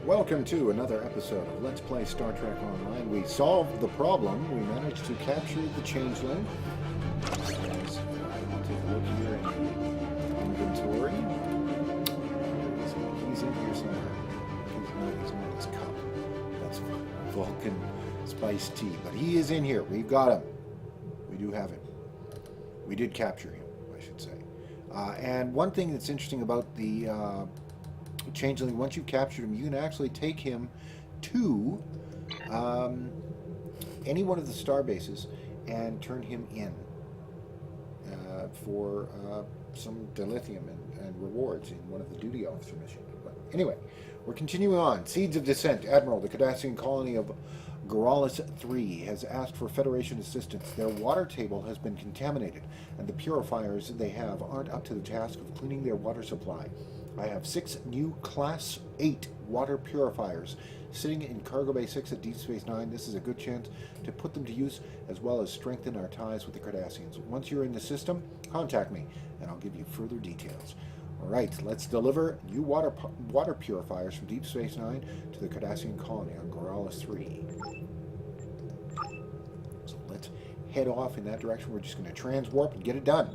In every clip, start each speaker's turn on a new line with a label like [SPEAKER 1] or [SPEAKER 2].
[SPEAKER 1] Welcome to another episode of Let's Play Star Trek Online. We solved the problem. We managed to capture the changeling. Let's take a look here in the inventory. He's in here somewhere. He's not in his cup. That's Vulcan spiced tea. But he is in here. We've got him. We do have him. We did capture him, I should say. And one thing that's interesting about the changeling, once you've captured him, you can actually take him to any one of the star bases and turn him in for some dilithium and rewards in one of the duty officer missions. But anyway, we're continuing on. Seeds of Dissent. Admiral, the Cardassian colony of Goralis 3 has asked for Federation assistance. Their water table has been contaminated, and the purifiers they have aren't up to the task of cleaning their water supply. I have 6 new Class 8 water purifiers sitting in Cargo Bay 6 at Deep Space Nine. This is a good chance to put them to use as well as strengthen our ties with the Cardassians. Once you're in the system, contact me and I'll give you further details. Alright, let's deliver new water purifiers from Deep Space Nine to the Cardassian colony on Goralis 3. So let's head off in that direction. We're just going to transwarp and get it done.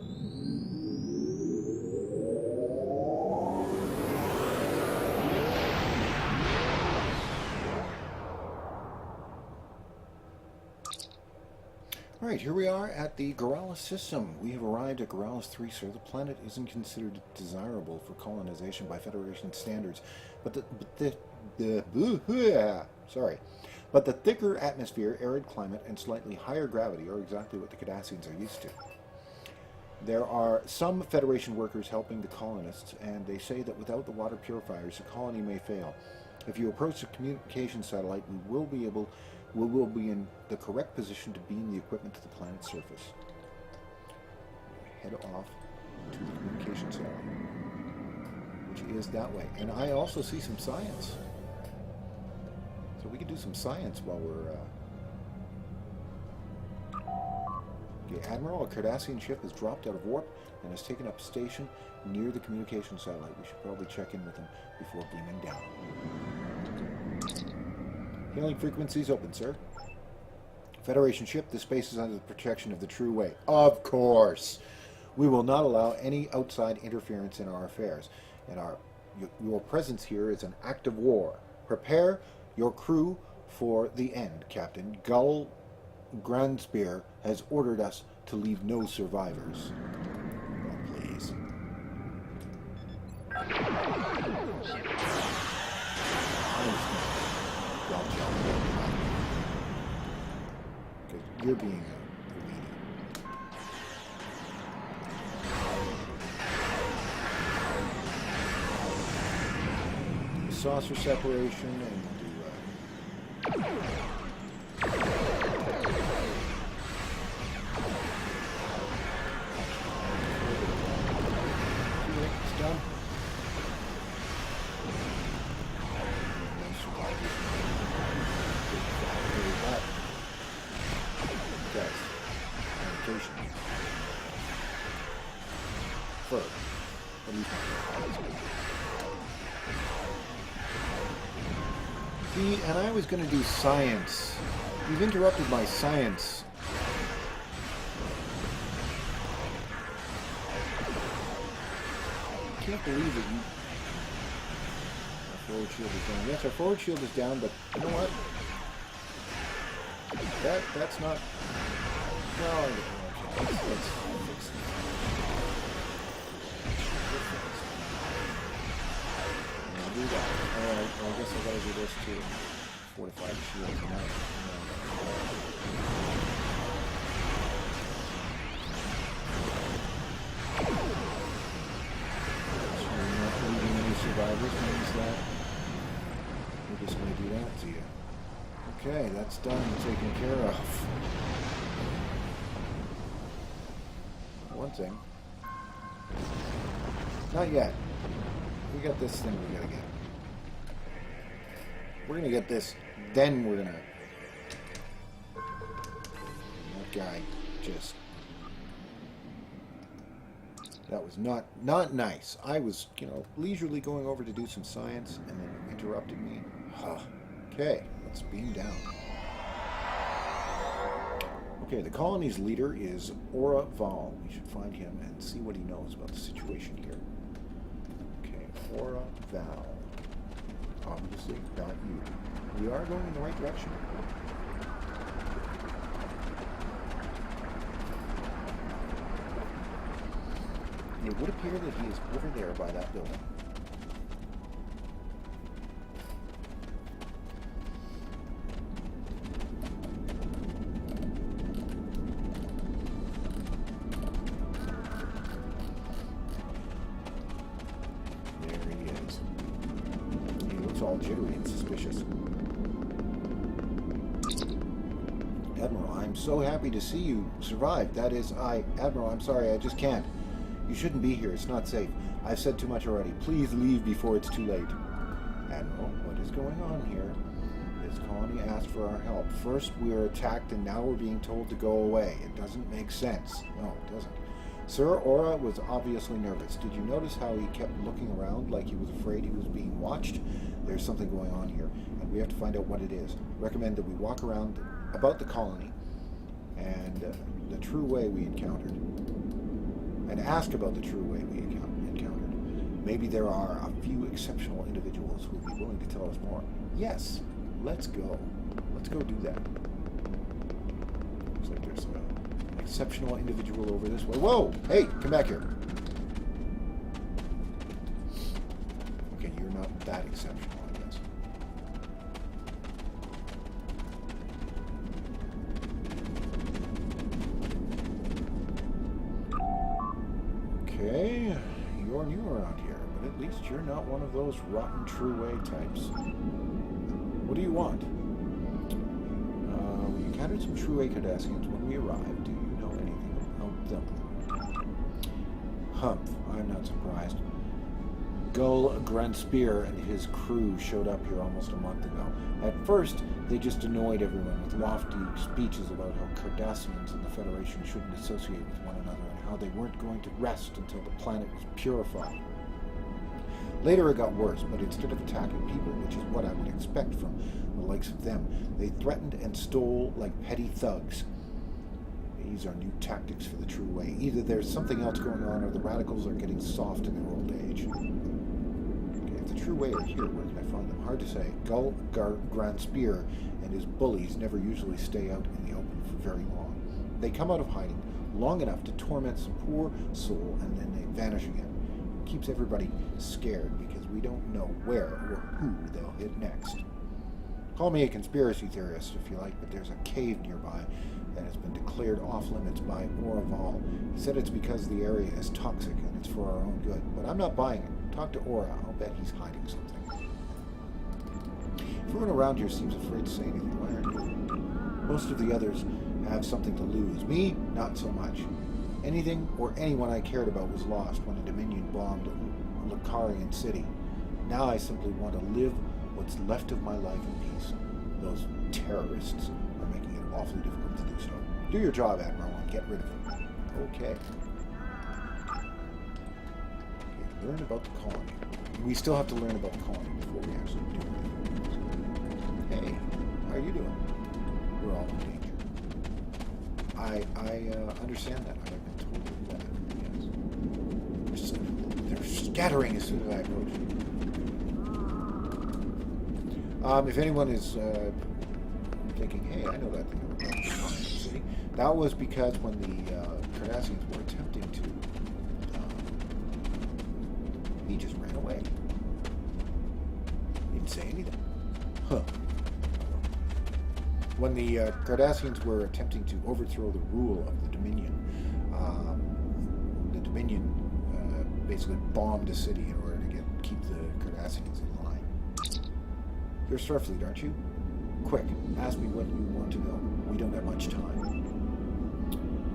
[SPEAKER 1] Alright, here we are at the Goralis system. We have arrived at Goralis 3, sir. The planet isn't considered desirable for colonization by Federation standards, but the thicker atmosphere, arid climate, and slightly higher gravity are exactly what the Cardassians are used to. There are some Federation workers helping the colonists, and they say that without the water purifiers, the colony may fail. If you approach the communication satellite, we will be in the correct position to beam the equipment to the planet's surface. Head off to the communication satellite, which is that way. And I also see some science. So we can do some science while we're... The Admiral, a Cardassian ship, has dropped out of warp and has taken up station near the communication satellite. We should probably check in with him before beaming down. Hailing frequencies open, sir. Federation ship, this space is under the protection of the True Way. Of course! We will not allow any outside interference in our affairs, and your presence here is an act of war. Prepare your crew for the end, Captain. Gull Granspear has ordered us to leave no survivors. Oh, please. You're being a leader. Do saucer separation and do it's done. See, and I was going to do science. You've interrupted my science. I can't believe that you... Our forward shield is down. Yes, our forward shield is down, but you know what? That's not... Well, okay, let's fix it. I'll do that. Alright, well, I guess I gotta do this too. Fortify the shield tonight. So we're not leaving any survivors, means that we're just gonna do that to you. Okay, that's done and taken care of. One thing. Not yet. We got this thing we gotta get. We're gonna get this, then we're gonna... That guy just... That was not nice. I was, leisurely going over to do some science and then interrupted me. Okay, let's beam down. Okay, the colony's leader is Aura Val. We should find him and see what he knows about the situation here. Okay, Aura Val. Obviously, not you. We are going in the right direction. It would appear that he is over there by that building. There he is. He looks all jittery and suspicious. Admiral, I'm so happy to see you survived. That is, Admiral, I'm sorry, I just can't. You shouldn't be here. It's not safe. I've said too much already. Please leave before it's too late. Admiral, what is going on here? This colony asked for our help. First we were attacked and now we're being told to go away. It doesn't make sense. No, it doesn't. Sir Aura was obviously nervous. Did you notice how he kept looking around like he was afraid he was being watched? There's something going on here, and we have to find out what it is. Recommend that we walk around about the colony and the true way we encountered. And ask about the true way we encountered. Maybe there are a few exceptional individuals who would be willing to tell us more. Yes, let's go. Let's go do that. Looks like there's an exceptional individual over this way. Whoa! Hey, come back here. Okay, you're not that exceptional, I guess. Okay, you're new around here, but at least you're not one of those rotten true way types. What do you want? We encountered some true way Cardassians when we arrived. Do you know anything about them? Humph, I'm not surprised. Gull Granspear and his crew showed up here almost a month ago. At first, they just annoyed everyone with lofty speeches about how Cardassians and the Federation shouldn't associate with one another and how they weren't going to rest until the planet was purified. Later it got worse, but instead of attacking people, which is what I would expect from the likes of them, they threatened and stole like petty thugs. These are new tactics for the true way. Either there's something else going on or the radicals are getting soft in their old age. Okay, if the true way are here, where can I find them? Hard to say. Gull Granspear and his bullies never usually stay out in the open for very long. They come out of hiding long enough to torment some poor soul and then they vanish again. It keeps everybody scared because we don't know where or who they'll hit next. Call me a conspiracy theorist if you like, but there's a cave nearby that has been declared off-limits by Aura Val. He said it's because the area is toxic and it's for our own good, but I'm not buying it. Talk to Aura. I'll bet he's hiding something. Everyone around here seems afraid to say anything. Why aren't you? Most of the others have something to lose. Me, not so much. Anything or anyone I cared about was lost when the Dominion bombed Lucarian City. Now I simply want to live what's left of my life in peace. Those terrorists are making it awfully difficult to do so. Do your job, Admiral, and get rid of them. Okay. Learn about the colony. We still have to learn about the colony before we actually do anything. Hey, how are you doing? We're all in danger. I understand that. I've been told that. Yes. They're scattering as soon as I approach. If anyone is thinking, hey, I know that thing about the city, that was because when the Cardassians were attempting to, he just ran away. He didn't say anything. Huh. When the Cardassians were attempting to overthrow the rule of the Dominion basically bombed a city in order to keep the Cardassians in line. You're Starfleet, aren't you? Quick, ask me what you want to know. We don't have much time.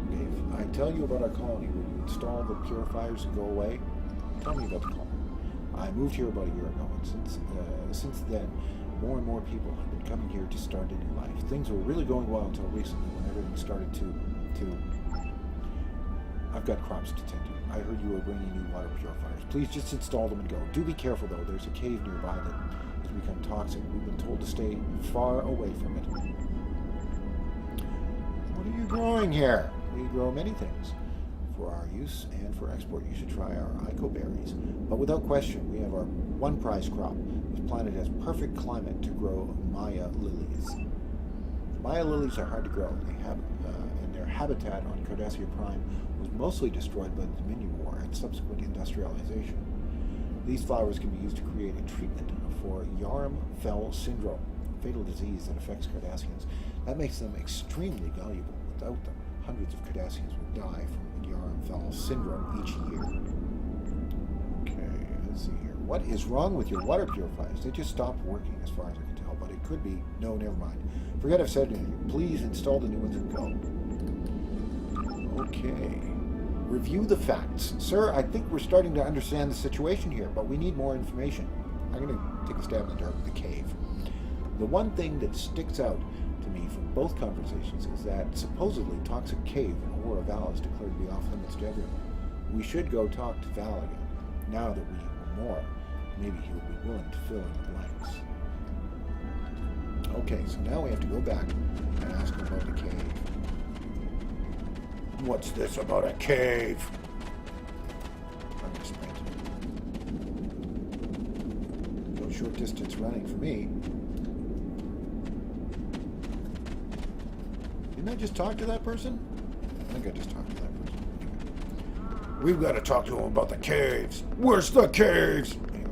[SPEAKER 1] Okay, if I tell you about our colony, will you install the purifiers and go away? Tell me about the colony. I moved here about a year ago, and since then, more and more people have been coming here to start a new life. Things were really going well until recently, when everything started to... I've got crops to tend to. I heard you were bringing new water purifiers. Please just install them and go. Do be careful, though. There's a cave nearby that is become toxic. We've been told to stay far away from it. What are you growing here? We grow many things. For our use and for export, you should try our Ico berries. But without question, we have our one prize crop. This planet has perfect climate to grow Maya lilies. Maya lilies are hard to grow. And their habitat on Cardassia Prime was mostly destroyed by the Dominion War and subsequent industrialization. These flowers can be used to create a treatment for Yarm-Fell syndrome, a fatal disease that affects Cardassians. That makes them extremely valuable. Without them, hundreds of Cardassians would die from Yarm-Fell syndrome each year. Okay, let's see here. What is wrong with your water purifiers? They just stopped working as far as I can tell, but it could be... No, never mind. Forget I've said anything. Please install the new ones and go. Okay. Review the facts. Sir, I think we're starting to understand the situation here, but we need more information. I'm going to take a stab in the dark with the cave. The one thing that sticks out to me from both conversations is that supposedly toxic cave in Aura Val is declared to be off limits to everyone. We should go talk to Val again. Now that we know more, maybe he'll be willing to fill in the blanks. Okay, so now we have to go back and ask him about the cave. What's this about a cave? I'm going to sprint. No short distance running for me. Didn't I just talk to that person? I think I just talked to that person. Anyway. We've got to talk to him about the caves. Where's the caves? Anyway.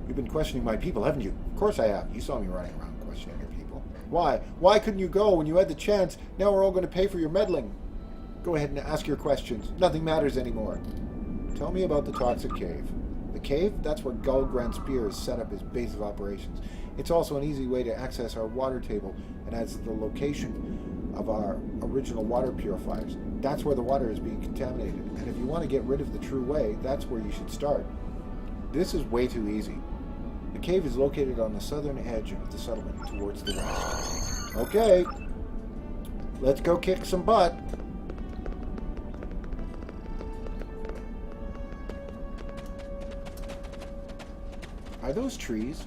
[SPEAKER 1] You've been questioning my people, haven't you? Of course I have. You saw me running around questioning your people. Why? Why couldn't you go when you had the chance? Now we're all going to pay for your meddling. Go ahead and ask your questions. Nothing matters anymore. Tell me about the toxic cave. The cave? That's where Gul Grand Spear is set up as base of operations. It's also an easy way to access our water table and as the location of our original water purifiers. That's where the water is being contaminated. And if you want to get rid of the true way, that's where you should start. This is way too easy. The cave is located on the southern edge of the settlement towards the west. Okay. Let's go kick some butt. Are those trees?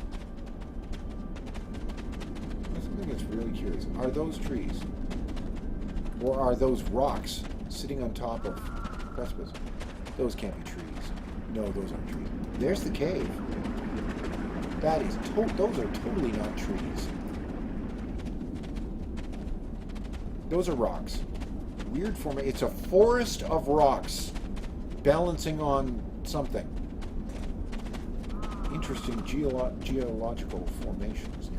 [SPEAKER 1] That's something that's really curious. Are those trees? Or are those rocks sitting on top of precipice? Those can't be trees. No, those aren't trees. There's the cave. That is those are totally not trees. Those are rocks. Weird formation. It's a forest of rocks balancing on something. Interesting geological formations.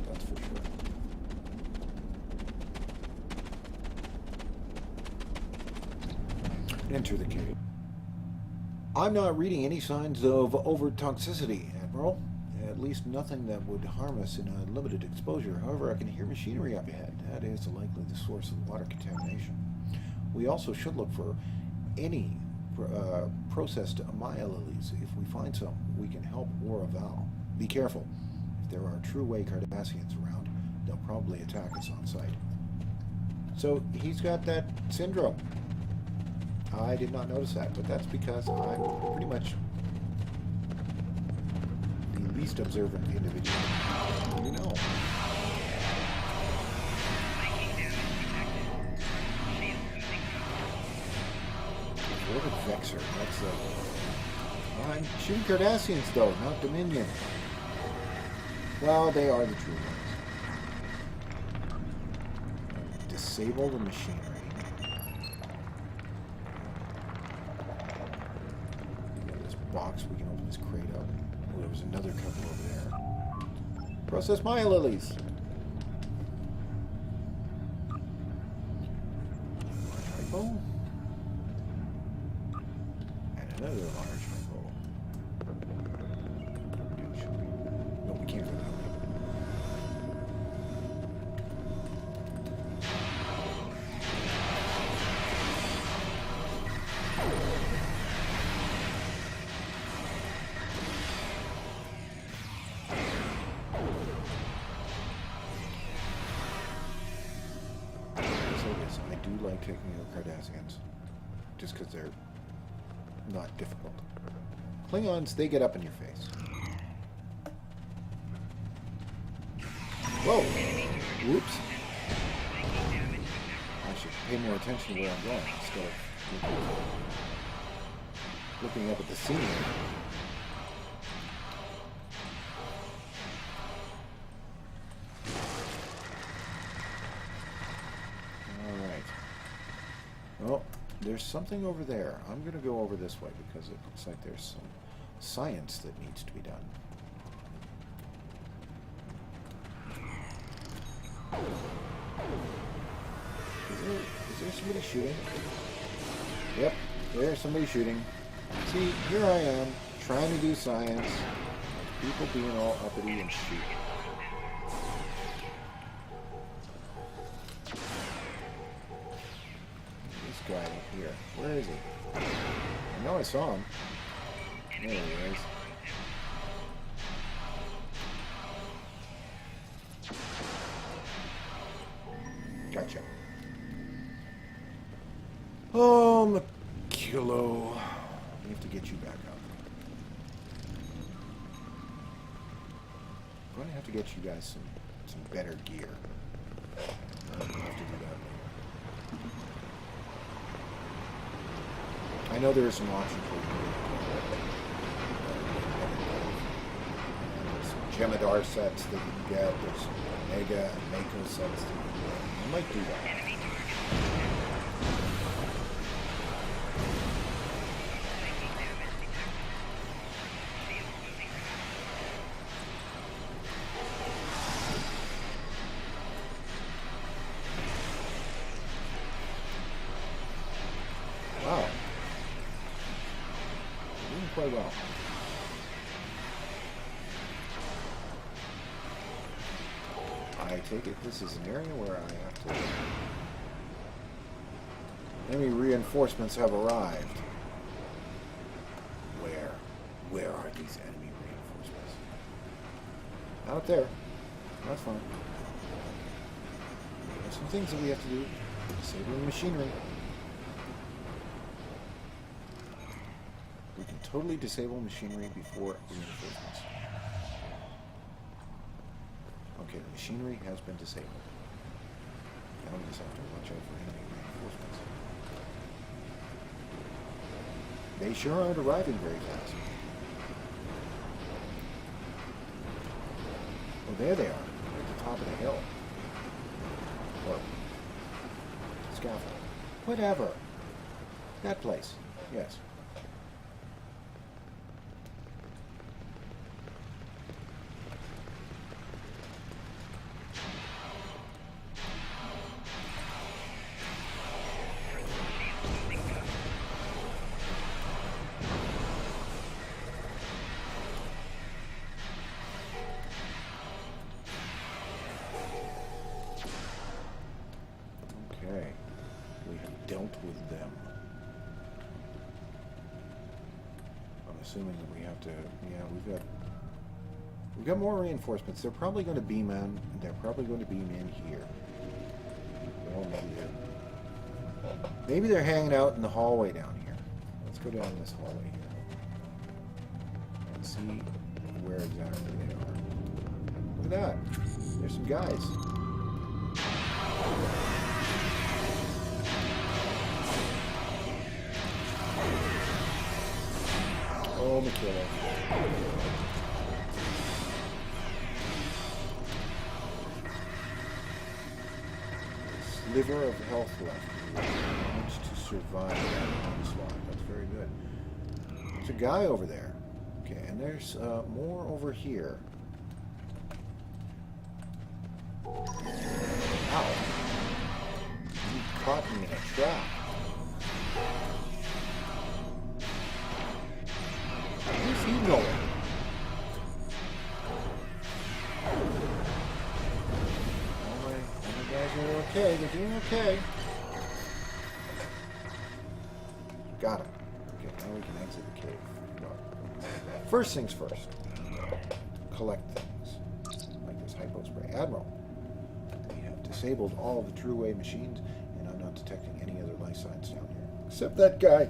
[SPEAKER 1] That's for sure. Enter the cave. I'm not reading any signs of over-toxicity, Admiral. At least nothing that would harm us in a limited exposure. However, I can hear machinery up ahead. That is likely the source of water contamination. We also should look for any processed Maya lilies. If we find some, we can help Aura Val. Be careful. If there are true way Cardassians around, they'll probably attack us on sight. So he's got that syndrome. I did not notice that, but that's because I'm pretty much the least observant individual. You know. What a vexer. That's I'm shooting Cardassians though, not Dominion. Well, they are the true ones. Disable the machinery. This box, we can open this crate up. Oh, there was another couple over there. Process Maya lilies. Typo. And another large typo. No, we can't go that way. I do like taking out Cardassians, just because they're not difficult. Klingons, they get up in your face. Whoa! Whoops. I should pay more attention to where I'm going instead of looking up at the scenery. Alright. Well, there's something over there. I'm going to go over this way because it looks like there's some science that needs to be done. Is there somebody shooting? Yep, there's somebody shooting. See, here I am, trying to do science. People being all uppity and shoot. This guy here, where is he? I know I saw him. There he is. Gotcha. Oh, Makilo. We have to get you back up. I'm going to have to get you guys some better gear. We'll have to do that later. I know there is some option for you. There's some Jemadar sets that you can get. There's Omega and Mako sets that you can get. I might do that. Wow. Doing quite well. I take it this is an area where I have to... Enemy reinforcements have arrived. Where are these enemy reinforcements? Not up there. That's fine. There's some things that we have to do. Disabling machinery. We can totally disable machinery before reinforcements. Okay, the machinery has been disabled. Now we just have to watch out for enemy reinforcements. They sure aren't arriving very fast. Oh, there they are, at the top of the hill. Or scaffold. Whatever. That place. Yes. Okay, we have dealt with them. I'm assuming that we have to, yeah, we've got more reinforcements. They're probably going to beam in, they're probably going to beam in here. Well, maybe they're hanging out in the hallway down here. Let's go down this hallway here and see where exactly they are. Look at that, there's some guys. Oh, Makilo. Sliver of health left. Managed to survive that onslaught. That's very good. There's a guy over there. Okay, and there's more over here. Ow. You caught me in a trap. Where's he going? All my guys are okay. They're doing okay. Got him. Okay, now we can exit the cave. Well, first things first. Collect things. Like this hypo spray. Admiral, we have disabled all of the True-Way machines, and I'm not detecting any other life signs down here. Except that guy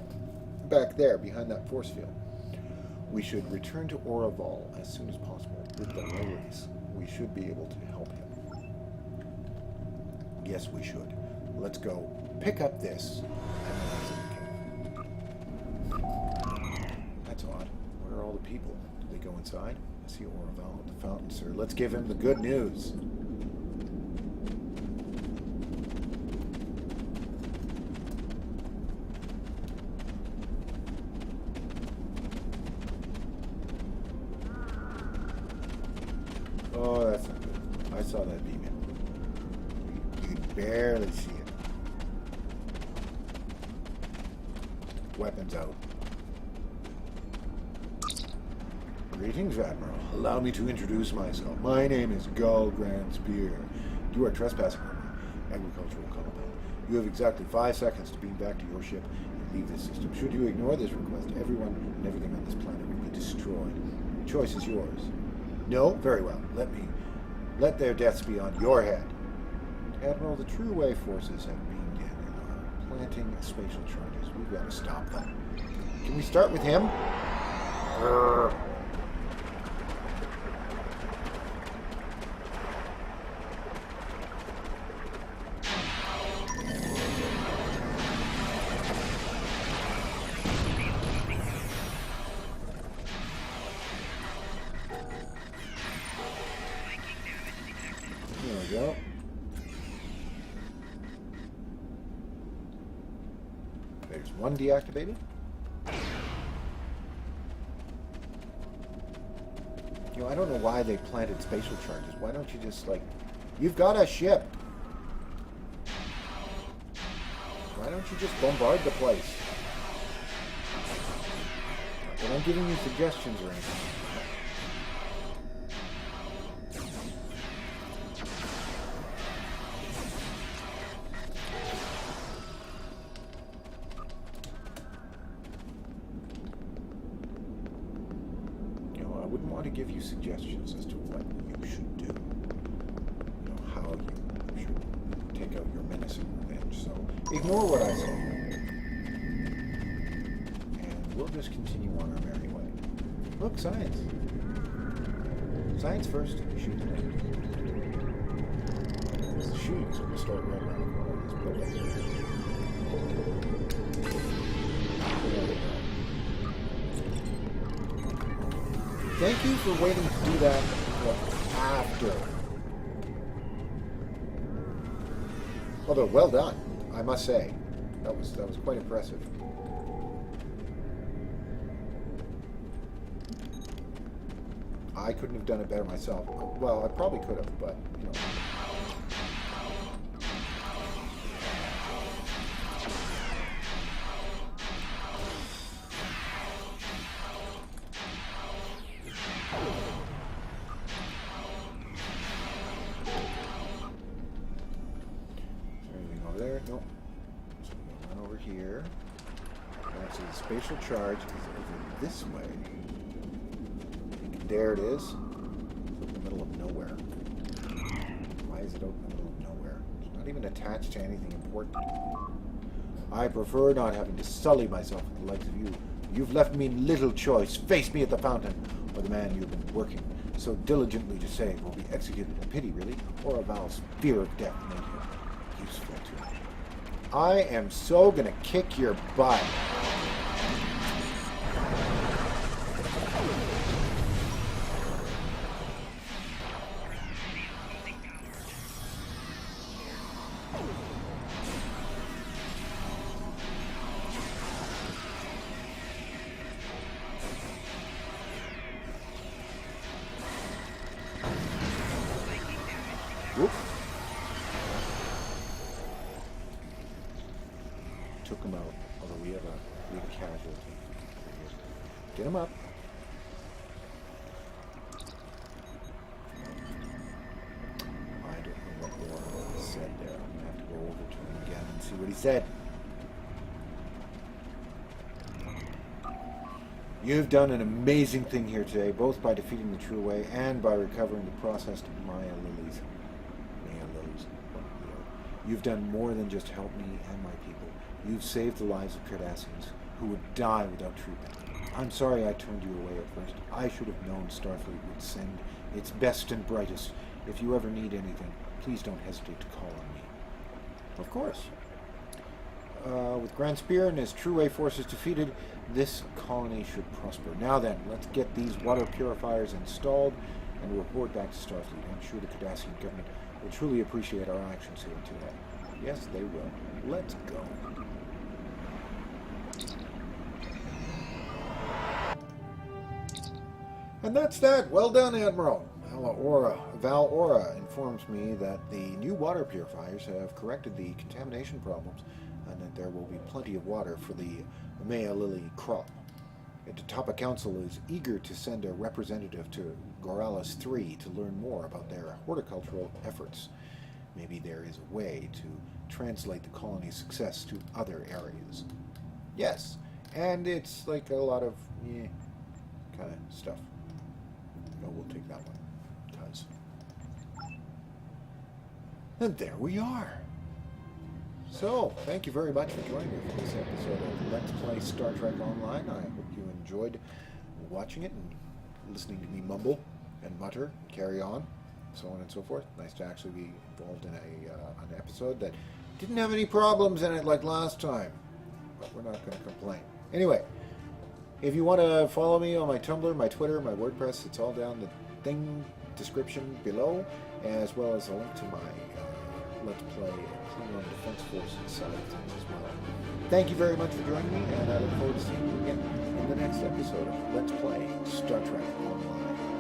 [SPEAKER 1] back there, behind that force field. We should return to Oraval as soon as possible. With the lowlies, we should be able to help him. Yes, we should. Let's go pick up this and then exit the cave. That's odd. Where are all the people? Do they go inside? I see Orval at the fountain, sir. Let's give him the good news. Oh, that's not good. I saw that beam in. You can barely see it. Weapons out. Greetings, Admiral. Allow me to introduce myself. My name is Gull Grand Spear. You are trespassing on my agricultural compound. You have exactly 5 seconds to beam back to your ship and leave this system. Should you ignore this request, everyone and everything on this planet will be destroyed. The choice is yours. No? Very well. Let their deaths be on your head. Admiral, the True Way forces have beamed in and are planting spatial charges. We've got to stop them. Can we start with him? There we go. There's one deactivated. You know, I don't know why they planted spatial charges. Why don't you just, like... You've got a ship! Why don't you just bombard the place? And I'm giving you suggestions or anything. I wouldn't want to give you suggestions as to what you should do. You know, how you should take out your menacing revenge. So, ignore what I say. And we'll just continue on our merry way. Look, science. Science first. Shoot the thing. It's the shooting, so we'll start right around the corner of this building. Thank you for waiting to do that after. Although, well done, I must say. That was quite impressive. I couldn't have done it better myself. Well, I probably could have, but, you know. Nope. So we'll run over here. Actually, the spatial charge is over this way. There it is. It's in the middle of nowhere. Why is it out in the middle of nowhere? It's not even attached to anything important. I prefer not having to sully myself with the likes of you. You've left me little choice. Face me at the fountain, or the man you've been working so diligently to save will be executed. A pity, really, or a Val's fear of death made him useful to me. I am so gonna kick your butt. Whoop. Took him out, although we have a casualty. Get him up. I don't know what Warren said there. I'm going to have to go over to him again and see what he said. You've done an amazing thing here today, both by defeating the True Way and by recovering the processed Maya lilies. You've done more than just help me and my people. You've saved the lives of Cardassians who would die without treatment. I'm sorry I turned you away at first. I should have known Starfleet would send its best and brightest. If you ever need anything, please don't hesitate to call on me. course. With Grand Spear and his True Way forces defeated, this colony should prosper. Now then, let's get these water purifiers installed and report back to Starfleet. I'm sure the Cardassian government will truly appreciate our actions here today. Yes, they will. Let's go. And that's that. Well done, Admiral. Val Aura informs me that the new water purifiers have corrected the contamination problems and that there will be plenty of water for the Maya Lily crop. The Tapa Council is eager to send a representative to Goralis 3 to learn more about their horticultural efforts. Maybe there is a way to translate the colony's success to other areas. Yes, and it's like a lot of kind of stuff. No, we'll take that one. Because. And there we are. So, thank you very much for joining me for this episode of Let's Play Star Trek Online. I hope you enjoyed watching it and listening to me mumble and mutter and carry on, so on and so forth. Nice to actually be involved in an episode that didn't have any problems in it like last time. But we're not going to complain. Anyway, if you want to follow me on my Tumblr, my Twitter, my WordPress, it's all down the thing description below, as well as a link to my Let's Play Klingon Defense Forces side of things as well. Thank you very much for joining me, and I look forward to seeing you again in the next episode of Let's Play Star Trek Online.